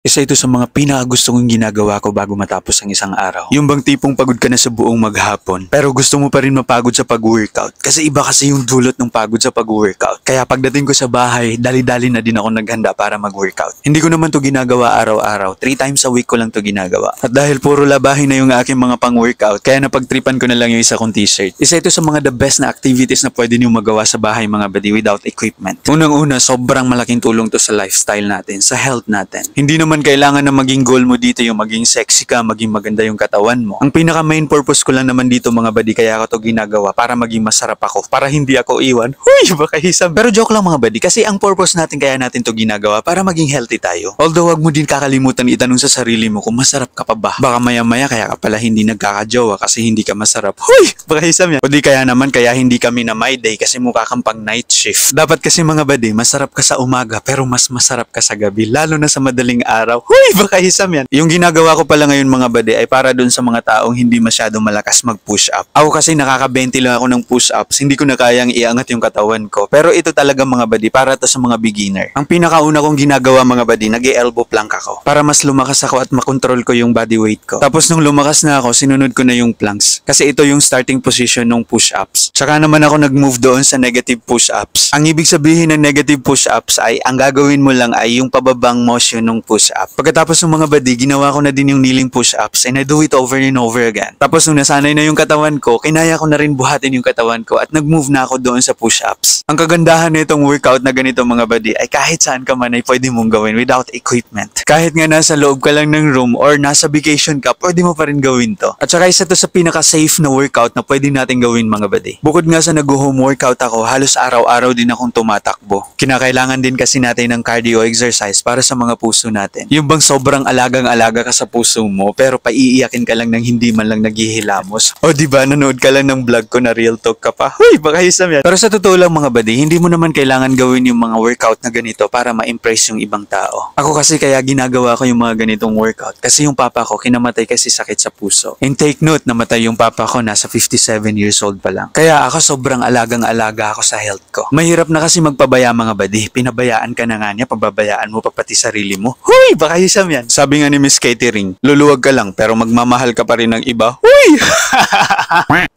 Isa ito sa mga pinakagusto kong ginagawa ko bago matapos ang isang araw. Yung bang tipong pagod ka na sa buong maghapon, pero gusto mo pa rin mapagod sa pag-workout. Kasi iba kasi yung dulot ng pagod sa pag-workout. Kaya pagdating ko sa bahay, dali-dali na din ako naghanda para mag-workout. Hindi ko naman to ginagawa araw-araw. 3 times a week ko lang to ginagawa. At dahil puro labahin na yung aking mga pang-workout, kaya napagtripan ko na lang yung isa kong t-shirt. Isa ito sa mga the best na activities na pwede niyo magawa sa bahay mga buddy without equipment. Unang-una, sobrang malaking tulong to sa lifestyle natin, sa health natin. Hindi naman kailangan na maging goal mo dito yung maging sexy ka, maging maganda yung katawan mo. Ang pinaka main purpose ko lang naman dito mga buddy, kaya ako to ginagawa para maging masarap ako, para hindi ako iwan. Huy, baka hisab. Pero joke lang mga buddy, kasi ang purpose natin kaya natin to ginagawa para maging healthy tayo. Although wag mo din kakalimutan itanong sa sarili mo kung masarap ka pa ba. Baka maya-maya kaya ka pala hindi nagkakajowa kasi hindi ka masarap. Huy, baka hisab yan. O di kaya naman kaya hindi kami na my day kasi mukha kang pang night shift. Dapat kasi mga buddy, masarap ka sa umaga pero mas masarap ka sa gabi, lalo na sa madaling araw. Huy, baka hisam yan. Yung ginagawa ko pala ngayon mga buddy ay para dun sa mga taong hindi masyadong malakas mag-push up. Ako kasi nakaka-20 lang ako ng push-ups, hindi ko na kayang iangat yung katawan ko. Pero ito talaga mga buddy, para to sa mga beginner. Ang pinakauna kong ginagawa mga buddy, nag-elbow plank ako. Para mas lumakas ako at makontrol ko yung body weight ko. Tapos nung lumakas na ako, sinunod ko na yung planks. Kasi ito yung starting position ng push-ups. Tsaka naman ako nag-move doon sa negative push-ups. Ang ibig sabihin ng negative push-ups ay, ang gagawin mo lang ay yung pababang motion ng push-up. Pagkatapos ng mga buddy, ginawa ko na din yung kneeling push-ups and I do it over and over again. Tapos nung nasanay na yung katawan ko, kinaya ko na rin buhatin yung katawan ko at nag-move na ako doon sa push-ups. Ang kagandahan nitong workout na ganito mga buddy ay kahit saan ka man ay pwede mong gawin without equipment. Kahit nga nasa loob ka lang ng room or nasa vacation ka, pwede mo pa rin gawin to. At saka isa to sa pinaka-safe na workout na pwede natin gawin mga buddy. Bukod nga sa nag-home workout ako, halos araw-araw din akong tumatakbo. Kinakailangan din kasi natin ng cardio exercise para sa mga puso natin. Yung bang sobrang alagang-alaga ka sa puso mo pero paiiyakin ka lang ng hindi man lang naghihilamos. O diba, nanood ka lang ng vlog ko na real talk ka pa. Huy, baka hisam yan. Pero sa totoo lang mga buddy, hindi mo naman kailangan gawin yung mga workout na ganito para ma-impress yung ibang tao. Ako kasi kaya ginagawa ko yung mga ganitong workout kasi yung papa ko kinamatay kasi sakit sa puso. And take note, namatay yung papa ko nasa 57 years old pa lang. Kaya ako sobrang alagang-alaga ako sa health ko. Mahirap na kasi magpabaya mga buddy. Pinabayaan ka na nga niya, pababayaan mo pa pati sarili mo. Huy, baka hisam yan. Sabi nga ni Miss Katie Ring, luluwag ka lang pero magmamahal ka pa rin ng iba. Huy!